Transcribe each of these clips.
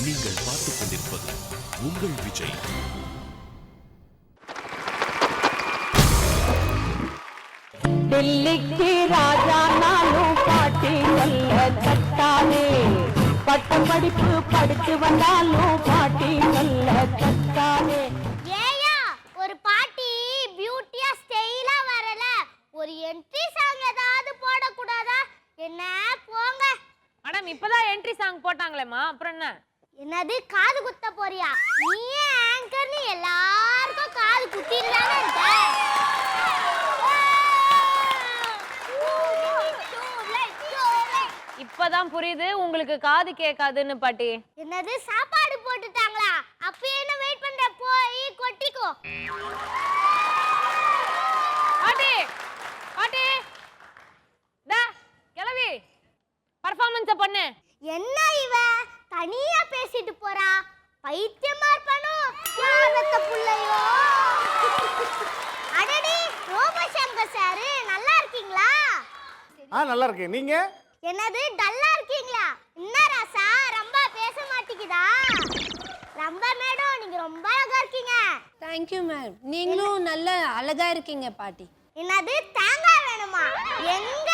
நீங்கள் பார்த்துக் கொண்டிருப்பது உங்கள் விஜய். दिल्ली राजा नालू पाटी நல்ல தட்டானே பட்டம் படிப்பு படிச்சு வந்தாலும் பாட்டி நல்ல தட்டானே. ஏயா ஒரு பாட்டி பியூட்டியா ஸ்டைலா வரல, ஒரு என்ட்ரி சாங் ஏதாவது போட கூடாதா? என்ன போங்க மேடம், இப்பதான் என்ட்ரி சாங் போட்டாங்களேம்மா, அப்புறம் என்ன? என்னது காது குத்த போறியா? நீயே ஆங்கர்னு எல்லாருக்கும் காது குத்திடலான்னு இருக்க. இப்பதான் புரியுது உங்களுக்கு காது கேட்காதுன்னு பாட்டி. என்னது சாப்பாடு போட்டுட்டாங்களா? அப்ப என்ன வெயிட் பண்ற, போய் கொட்டிக்கோ. பாட்டி பாட்டி டா கிளவி பர்ஃபார்மன்ஸ் பண்ணு. என்ன இவ தனியா பேசிட்டு போறா? பைத்தியமா இருப்பானோ யாரத்த புள்ளையோ? அடடி ரோபசங்கர் சார், நல்லா இருக்கீங்களா? நல்லா இருக்கேன். நீங்க என்னது டல்லா இருக்கீங்களா? என்ன ராசா ரொம்ப பேச மாட்டீங்கதா? ரொம்ப மேடம், நீங்க ரொம்ப அழகா இருக்கீங்க. தேங்க்யூ மேம், நீங்களும் நல்ல அழகா இருக்கீங்க பாட்டி. என்னது தேங்காய் வேணுமா? எங்க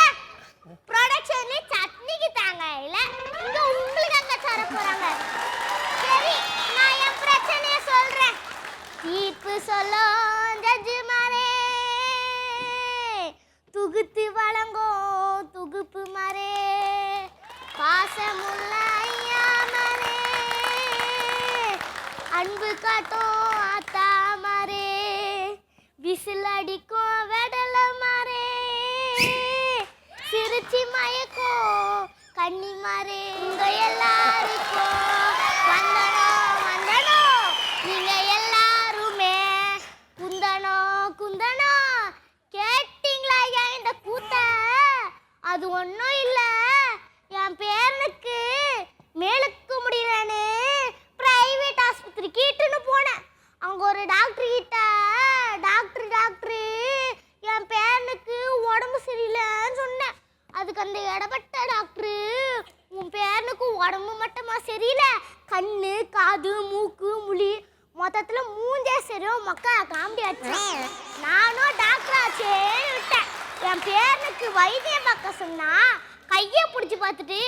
ப்ரொடக்ஷன்ல சட்னிக்கு தேங்காய் இல்ல, இங்க உங்களுக்கு அங்க தர போறாங்க. சரி, நான் என் பிரச்சனையை சொல்றேன். தீர்ப்பு சொல்லும் ஜட்ஜுமாரே, துகுத்து வழங்கும் துகுப்பு மாரே, பாசமுள்ள ஐயாமரே, அன்பு காட்டும் ஆத்தா மாரே, விசில் அடிக்கும் வெடல மாரே, சிரிச்சி மயக்கும் கன்னி மாரே, உங்க எல்லாருக்கும் வந்தனம் வந்தனம், நீங்க எல்லாருமே குந்தனம் குந்தனம். கேட்டீங்களா ஏன் இந்த கூத்த? அது ஒன்றும் இல்லை, என் பேரனுக்கு மேலுக்கு முடியலன்னு பிரைவேட் ஆஸ்பத்திரிக்கு இட்டுன்னு போனேன். அங்கே ஒரு டாக்டர் கிட்ட டாக்டர் என் பேரனுக்கு உடம்பு சரியில்லைன்னு சொன்னேன். அதுக்கு அந்த இடப்பட்ட டாக்டரு, உன் பேரனுக்கு உடம்பு மட்டுமா சரியில்லை, கண்ணு காது மூக்கு முழி மொத்தத்தில் மூஞ்சே சரியும் மக்கா காமெடி ஆச்சு. நானும் டாக்டர் ஆச்சேன்னு விட்டேன். என் பேரனுக்கு வைத்தியம் பார்க்க சொன்னா கையை பிடிச்சி பார்த்துட்டு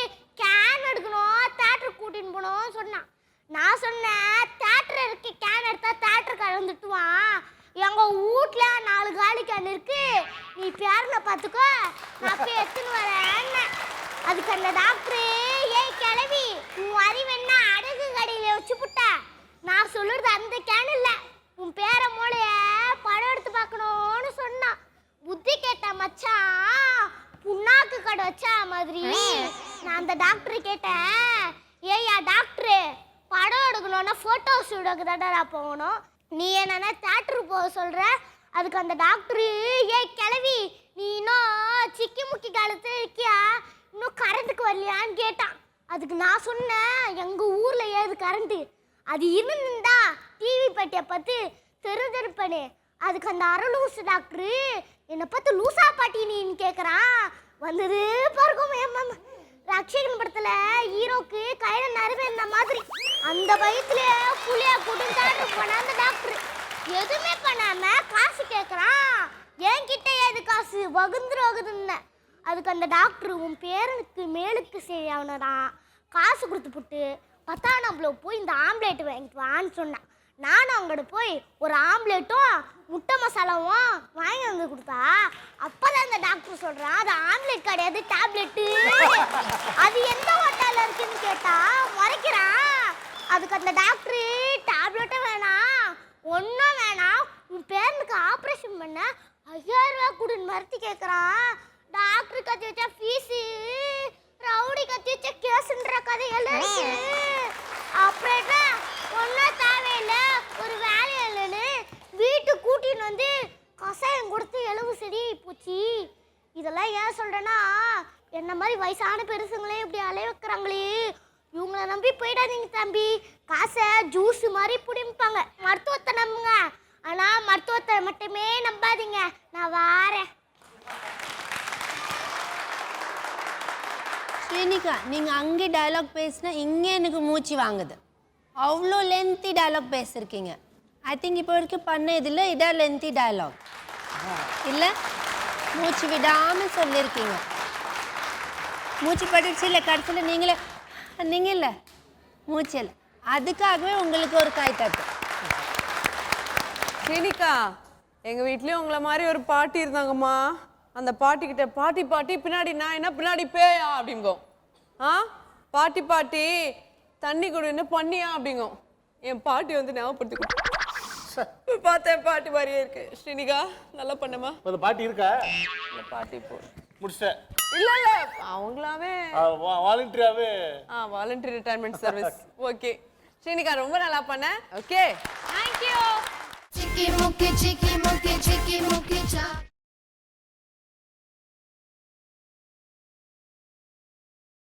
கேன் எடுக்கணும், தேட்டருக்கு கூட்டின்னு போகணும்னு சொன்னான். நான் சொன்னேன், தேட்டர் இருக்கு, கேன் எடுத்தா தேட்டர் கலந்துட்டுவான், எங்கள் வீட்டில் 4 காலி கேன் இருக்கு, நீ பேரனை பார்த்துக்கோ, நான் போய் எடுத்துன்னு வரேன்னு. அதுக்கு அந்த டாக்டரு, ஏய் கிளவி, உன் அறிவென்ன அடகு கடையில் வச்சு புட்ட, நான் சொல்லுறது அந்த கேன் இல்லை, உன் பேர மூளைய படம் எடுத்து பார்க்கணும்னு சொன்னான். புத்தி கேட்ட மச்சான் புண்ணாக்கு கடை வச்சா மாதிரி. நான் அந்த டாக்டரு கேட்டேன், ஏய்யா டாக்டரு, படம் எடுக்கணும்னா ஃபோட்டோ ஸ்டூடியோக்கு தானடா போகணும், நீ என்னன்னா தேட்டருக்கு போக சொல்கிற? அதுக்கு அந்த டாக்டரு, ஏய் கிளவி, நீ இன்னும் சிக்கி முக்கி காலத்தில் இருக்கியா, இன்னும் கரண்ட்டுக்கு வரலையான்னு கேட்டான். அதுக்கு நான் சொன்னேன், எங்கள் ஊரில் ஏது கரண்ட்டு, அது இருந்தா டிவி பட்டியை பார்த்து தெரிஞ்சிருப்பேனே. அதுக்கு அந்த அரலூசு டாக்டரு என்னை பார்த்து லூசா பாட்டி நீன்னு கேட்குறான். வந்தது பார்க்கும் ரக்ஷகன் படத்தில் ஹீரோக்கு கையில் நறுவே இந்த மாதிரி அந்த பயத்துல புளியா கூட்டு தேட்டருக்கு போன அந்த டாக்டர் எதுவுமே பண்ணாம காசு கேட்குறான். என்கிட்ட ஏது காசு வகுந்துருன்னு. அதுக்கு அந்த டாக்டர், உன் பேரனுக்கு மேலுக்கு சரியானதான், காசு கொடுத்து போட்டு 10ஆம் நம்பரில் போய் இந்த ஆம்லேட் வாங்கிட்டு வான்னு சொன்னான். நானும் அங்கிட்ட போய் ஒரு ஆம்லேட்டும் முட்டை மசாலாவும் வாங்கி வந்து கொடுத்தா, அப்போதான் அந்த டாக்டர் சொல்கிறான், அது ஆம்லேட் கிடையாது, டேப்லெட்டு, அது எந்த ஹோட்டலில் இருக்குன்னு கேட்டா முறைக்கிறான். அதுக்கு அந்த டாக்டரு, டேப்லெட்டும் வேணாம் ஒன்றும் வேணாம், உன் பேரனுக்கு ஆப்ரேஷன் பண்ண 5000 ரூபா கொடுன்னு மறுத்து கேட்குறான். டாக்டர் கத்தி வச்சா ஃபீஸு, ரவுடி கத்தி வச்ச கேஸுன்ற கதையெல்லாம் இருக்கு. அப்புறம் ஒன்றும் தேவையில்லை, ஒரு வேலை இல்லைன்னு வீட்டுக்கு கூட்டின்னு வந்து கசாயம் கொடுத்து எலும்பு சரி போச்சு. இதெல்லாம் ஏன் சொல்கிறேன்னா, என்ன மாதிரி வயசான பெருசுங்களே இப்படி அலைய வைக்கிறாங்களே, இவங்கள நம்பி போயிடாதீங்க தம்பி, காசை ஜூஸ் மாதிரி பிடிப்பாங்க. மருத்துவத்தை நம்புங்க, ஆனால் மருத்துவத்தை மட்டுமே நம்பாதீங்க. நான் வாரேன். ஸ்ரீனிகா, நீங்கள் அங்கே டயலாக் பேசினா இங்கே எனக்கு மூச்சு வாங்குது. அவ்வளோ லென்த்தி டயலாக் பேசியிருக்கீங்க. ஐ திங்க் இப்போ வரைக்கும் பண்ண இதில் இதான் லென்த்தி டயலாக் இல்லை? மூச்சு விடாமல் சொல்லியிருக்கீங்க. மூச்சு பட்டுச்சு இல்லை கடைசியில் நீங்கள் இல்லை மூச்சு இல்லை. அதுக்காகவே உங்களுக்கு ஒரு கை தட்டு. ஸ்ரீனிகா, எங்கள் வீட்லேயும் உங்களை மாதிரி ஒரு பாட்டி இருந்தாங்கம்மா. அந்த பாட்டிக்கிட்ட பாட்டி பாட்டி பின்னாடி நான் என்ன பின்னாடி பேயா அப்படிங்கும். பாட்டி பாட்டி தண்ணி கொடுன்னு பண்ணியா அப்படிங்கும். என் பாட்டி வந்து ஞாபகப்படுத்தி பார்த்தேன் பாட்டி மாதிரியே இருக்கு. ஸ்ரீனிகா நல்லா பண்ணமா. இப்போ இந்த பாட்டி இருக்கா? இந்த பாட்டி இப்போ முடிச்சிட்டேன். இல்ல அவங்களாவே வாலண்டியராகவே voluntary retirement service. Okay Srinika, ரொம்ப நல்லா பண்ண. Okay, thank you. Chicky mookie, chicky mookie, chicky mookie, cha.